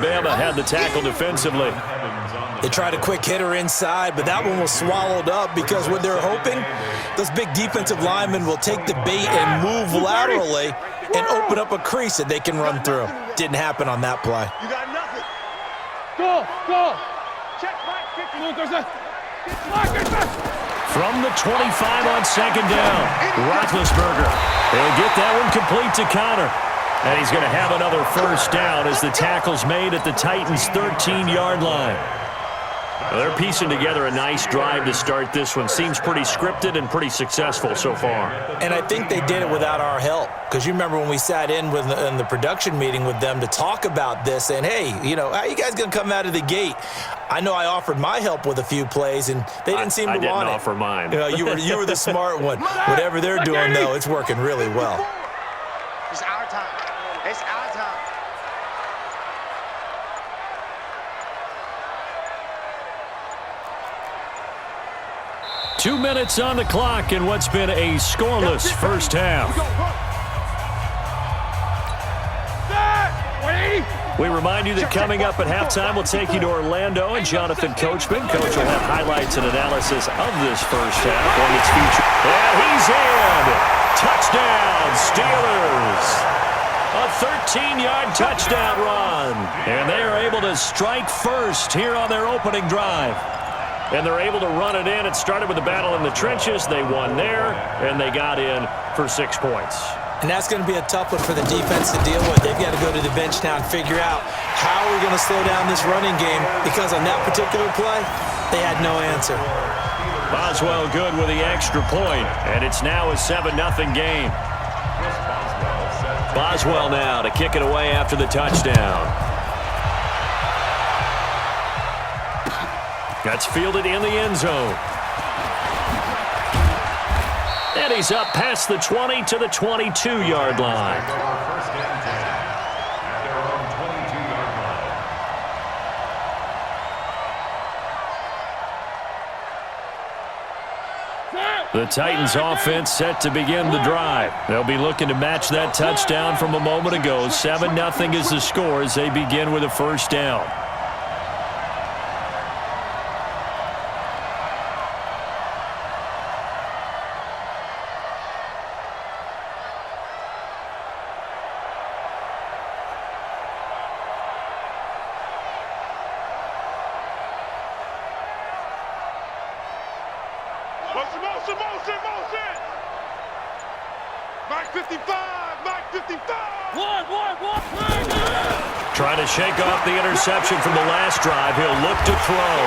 Bama had the tackle defensively. They tried a quick hitter inside, but that one was swallowed up because what they're hoping, those big defensive linemen will take the bait and move laterally and open up a crease that they can run through. Didn't happen on that play. You got nothing. Go. Check Mike 50. From the 25 on second down, Roethlisberger. He'll get that one complete to Connor. And he's going to have another first down as the tackle's made at the Titans' 13-yard line. Well, they're piecing together a nice drive to start this one. Seems pretty scripted and pretty successful so far. And I think they did it without our help. Because you remember when we sat in the production meeting with them to talk about this, and hey, how are you guys going to come out of the gate? I know I offered my help with a few plays, and they didn't seem to want it. I didn't offer mine. You were the smart one. Whatever they're doing, though, it's working really well. It's our time. It's our time. Two minutes on the clock in what's been a scoreless first half. We remind you that coming up at halftime, we'll take you to Orlando and Jonathan Coachman. Coach will have highlights and analysis of this first half on its future. And he's in. Touchdown, Steelers. A 13-yard touchdown run. And they are able to strike first here on their opening drive. And they're able to run it in. It started with a battle in the trenches. They won there, and they got in for 6 points. And that's going to be a tough one for the defense to deal with. They've got to go to the bench now and figure out how we're going to slow down this running game, because on that particular play, they had no answer. Boswell good with the extra point, and it's now a 7-0 game. Boswell now to kick it away after the touchdown. That's fielded in the end zone. And he's up past the 20 to the 22-yard line. The Titans offense set to begin the drive. They'll be looking to match that touchdown from a moment ago. 7-0 is the score as they begin with a first down. Motion. Mike 55. Trying to shake off the interception from the last drive. He'll look to throw.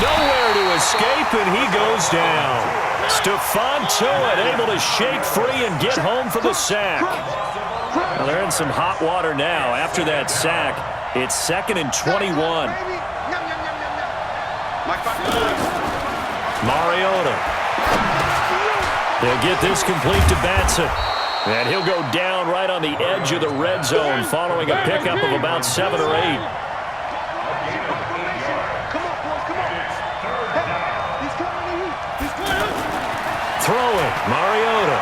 Nowhere to escape, and he goes down. Stephon Tuitt able to shake free and get home for the sack. Well, they're in some hot water now. After that sack, it's 2nd and 21. Mariota. They'll get this complete to Batson. And he'll go down right on the edge of the red zone following a pickup of about 7 or 8. Throwing, Mariota.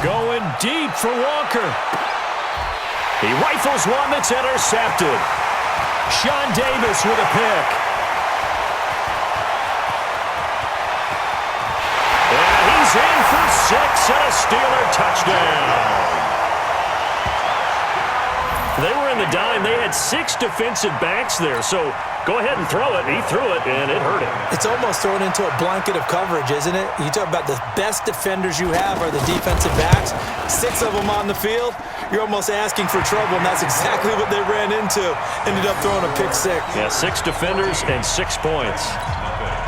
Going deep for Walker. He rifles one that's intercepted. Sean Davis with a pick. In for 6 and a Steeler touchdown. They were in the dime. They had 6 defensive backs there, so go ahead and throw it. He threw it, and it hurt him. It's almost thrown into a blanket of coverage, isn't it? You talk about the best defenders you have are the defensive backs. 6 of them on the field. You're almost asking for trouble, and that's exactly what they ran into. Ended up throwing a pick 6. Yeah, 6 defenders and 6 points.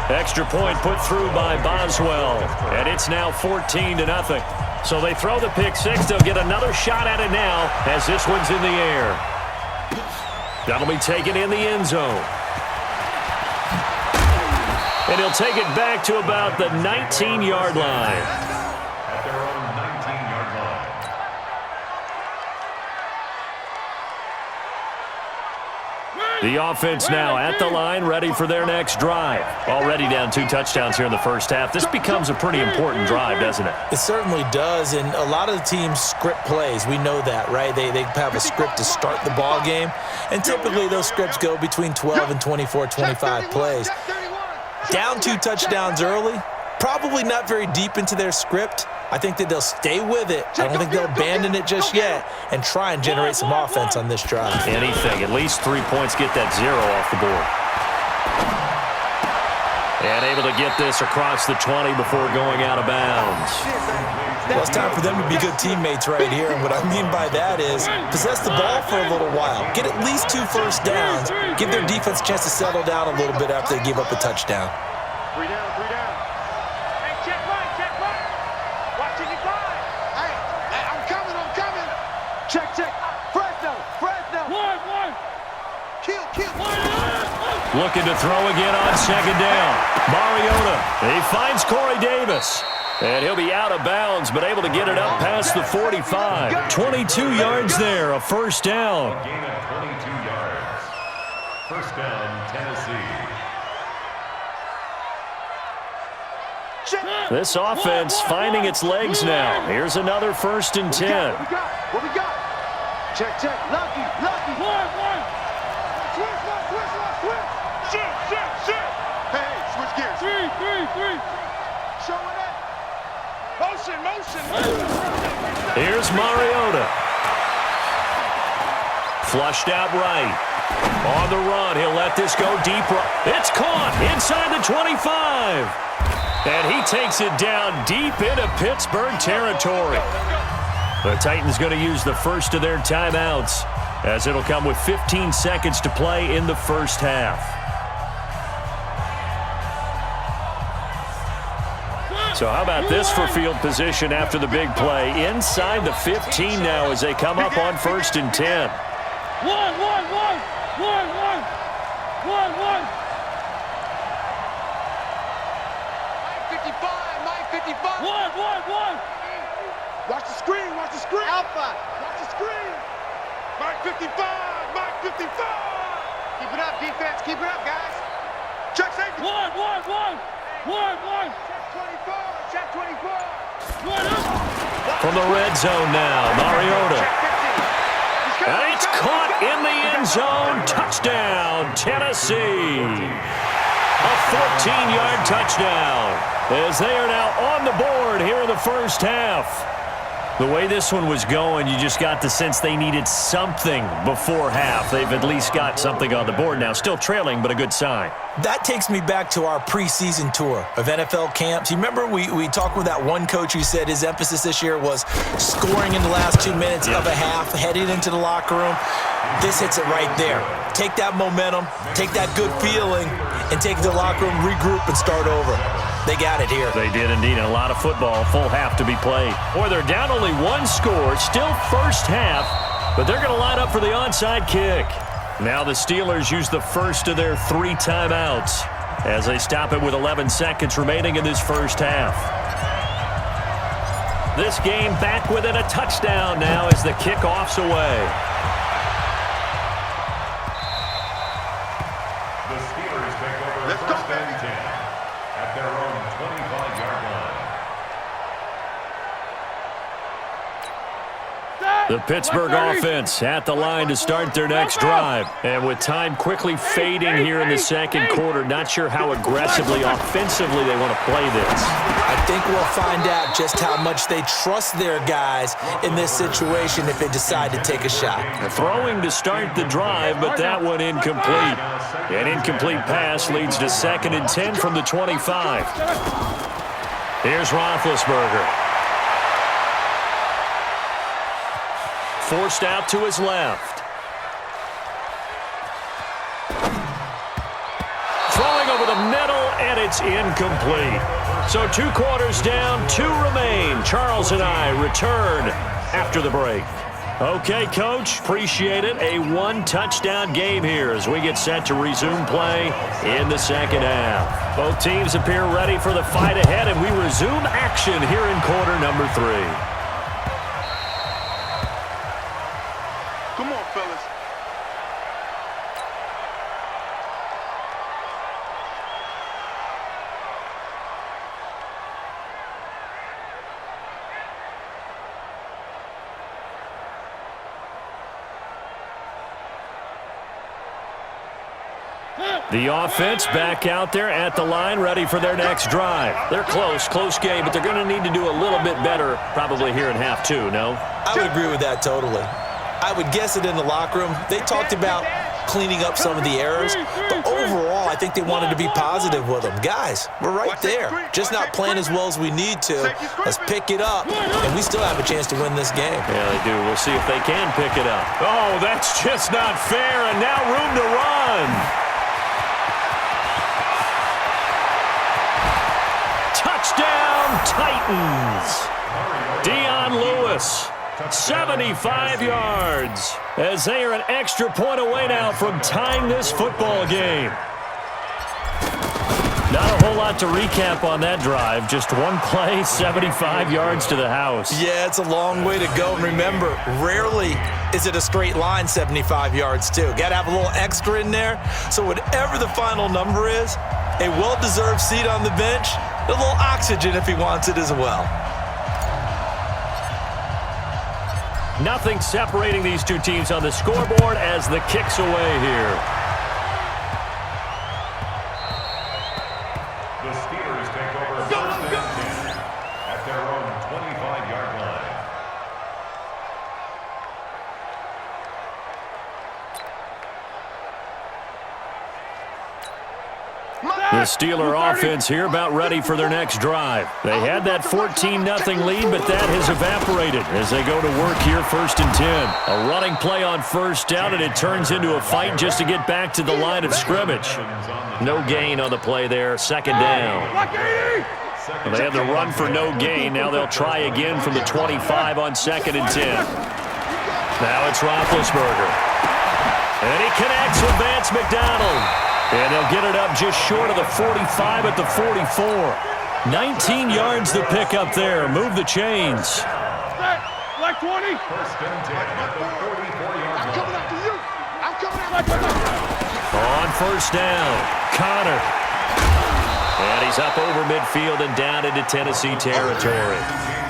Extra point put through by Boswell, and it's now 14-0. So they throw the pick 6. They'll get another shot at it now as this one's in the air. That'll be taken in the end zone. And he'll take it back to about the 19-yard line. The offense now at the line, ready for their next drive. Already down 2 touchdowns here in the first half. This becomes a pretty important drive, doesn't it? It certainly does, and a lot of the teams script plays. We know that, right? They have a script to start the ball game, and typically those scripts go between 12 and 24, 25 plays. Down 2 touchdowns early, probably not very deep into their script. I think that they'll stay with it. I don't think they'll abandon it just yet and try and generate some offense on this drive. Anything. At least 3 points, get that 0 off the board. And able to get this across the 20 before going out of bounds. Well, it's time for them to be good teammates right here, and what I mean by that is possess the ball for a little while. Get at least 2 first downs. Give their defense a chance to settle down a little bit after they give up a touchdown. 3 down, 3 down. Hey, check right, check right. Watching you fly. Hey, I'm coming. Check. Fresno. 1. Kill. Looking to throw again on second down. Mariota. He finds Corey Davis. And he'll be out of bounds, but able to get it up past the 45. 22 yards there, a first down. Gain of 22 yards. First down, Tennessee. This offense finding its legs now. Here's another 1st and 10. What we got? Check. Lucky. 1. Switch. Shit. Hey, switch gears. 3. Showing it. Motion. Here's Mariota. Flushed out right. On the run, he'll let this go deep. It's caught inside the 25. And he takes it down deep into Pittsburgh territory. The Titans going to use the first of their timeouts, as it'll come with 15 seconds to play in the first half. So how about this for field position after the big play? Inside the 15 now as they come up on 1st and 10. 1. 55. 1. Watch the screen. Alpha. Watch the screen. Mike 55. Keep it up, defense. Keep it up, guys. Check safety. 1. Check 24. From the red zone now, Mariota. And it's caught in the end zone. Touchdown, Tennessee. A 14-yard touchdown, as they are now on the board here in the first half. The way this one was going, you just got the sense they needed something before half. They've at least got something on the board now. Still trailing, but a good sign. That takes me back to our preseason tour of NFL camps. You remember we talked with that one coach who said his emphasis this year was scoring in the last 2 minutes of a half, heading into the locker room. This hits it right there. Take that momentum, take that good feeling, and take the locker room, regroup, and start over. They got it here. They did indeed. A lot of football, full half to be played. Boy, they're down only 1 score, still first half, but they're going to line up for the onside kick. Now the Steelers use the first of their 3 timeouts as they stop it with 11 seconds remaining in this first half. This game back within a touchdown now as the kickoff's away. The Steelers take over first and 10 at their own 25-yard line. The Pittsburgh offense at the line to start their next drive. And with time quickly fading here in the second quarter, not sure how aggressively, offensively they want to play this. I think we'll find out just how much they trust their guys in this situation if they decide to take a shot. Throwing to start the drive, but that one incomplete. An incomplete pass leads to 2nd and 10 from the 25. Here's Roethlisberger. Forced out to his left. Throwing over the middle, and it's incomplete. So 2 quarters down, 2 remain. Charles and I return after the break. Okay, Coach, appreciate it. A 1-touchdown game here as we get set to resume play in the second half. Both teams appear ready for the fight ahead, and we resume action here in quarter number 3. Come on, fellas. The offense back out there at the line, ready for their next drive. They're close game, but they're going to need to do a little bit better probably here in half two, no? I would agree with that totally. I would guess it in the locker room. They talked about cleaning up some of the errors, but overall, I think they wanted to be positive with them. Guys, we're right there, just not playing as well as we need to. Let's pick it up, and we still have a chance to win this game. Yeah, they do. We'll see if they can pick it up. Oh, that's just not fair, and now room to run. Touchdown, Titans. Dion Lewis. 75 yards as they are an extra point away now from tying this football game. Not a whole lot to recap on that drive. Just one play, 75 yards to the house. Yeah, it's a long way to go. And remember, rarely is it a straight line 75 yards, too. Got to have a little extra in there. So whatever the final number is, a well-deserved seat on the bench, a little oxygen if he wants it as well. Nothing separating these two teams on the scoreboard as the kick's away here. The Steelers take over first and 10 at their own 25-yard line. The Steeler offense here about ready for their next drive. They had that 14-0 lead, but that has evaporated as they go to work here first and 10. A running play on first down, and it turns into a fight just to get back to the line of scrimmage. No gain on the play there, second down. Well, they had the run for no gain. Now they'll try again from the 25 on second and 10. Now it's Roethlisberger. And he connects with Vance McDonald. And they'll get it up just short of the 45 at the 44. 19 yards to pick up there. Move the chains. Like 20. First and 10 at the 44-yard line. I'm coming after you. I'm coming after you. On first down, Connor. And he's up over midfield and down into Tennessee territory.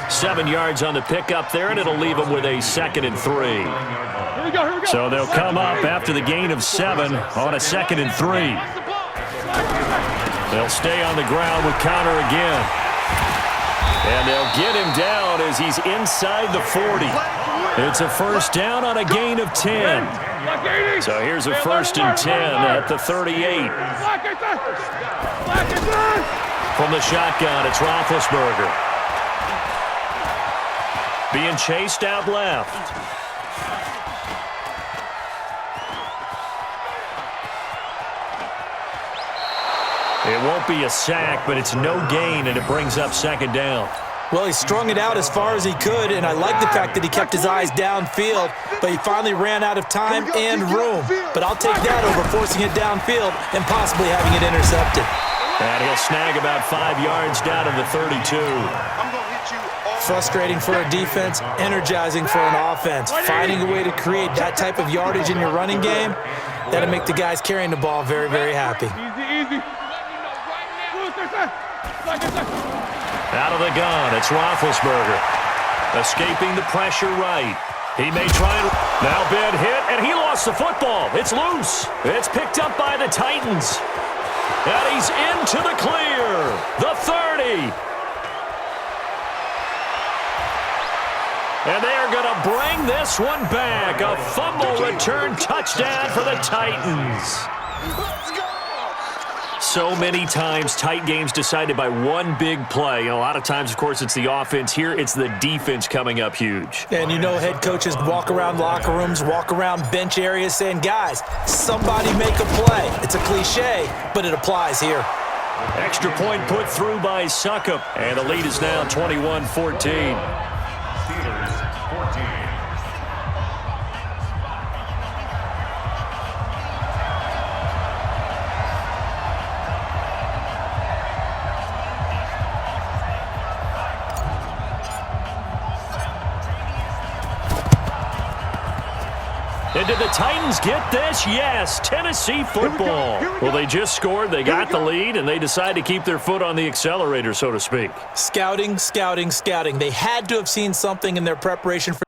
7 yards on the pickup there, and it'll leave him with a second and 3. So they'll come up after the gain of 7 on a second and 3. They'll stay on the ground with Connor again. And they'll get him down as he's inside the 40. It's a first down on a gain of 10. So here's a first and 10 at the 38. From the shotgun, it's Roethlisberger. Being chased out left. It won't be a sack, but it's no gain, and it brings up second down. Well, he strung it out as far as he could, and I like the fact that he kept his eyes downfield, but he finally ran out of time and room. But I'll take that over forcing it downfield and possibly having it intercepted. And he'll snag about 5 yards down to the 32. Frustrating for a defense, energizing for an offense. Finding a way to create that type of yardage in your running game, that'll make the guys carrying the ball very, very happy. Easy. Out of the gun, it's Roethlisberger. Escaping the pressure right. He may try and... Now bad hit, and he lost the football. It's loose. It's picked up by the Titans. And he's into the clear. The 30. And they are going to bring this one back. A fumble return touchdown for the Titans. So many times, tight games decided by one big play. A lot of times, of course, it's the offense. Here, it's the defense coming up huge. And you know head coaches walk around locker rooms, walk around bench areas saying, guys, somebody make a play. It's a cliche, but it applies here. Extra point put through by Suckup. And the lead is now 21-14. Steelers 14. And did the Titans get this? Yes, Tennessee football. Well, they just scored, they got the lead, and they decide to keep their foot on the accelerator, so to speak. Scouting. They had to have seen something in their preparation for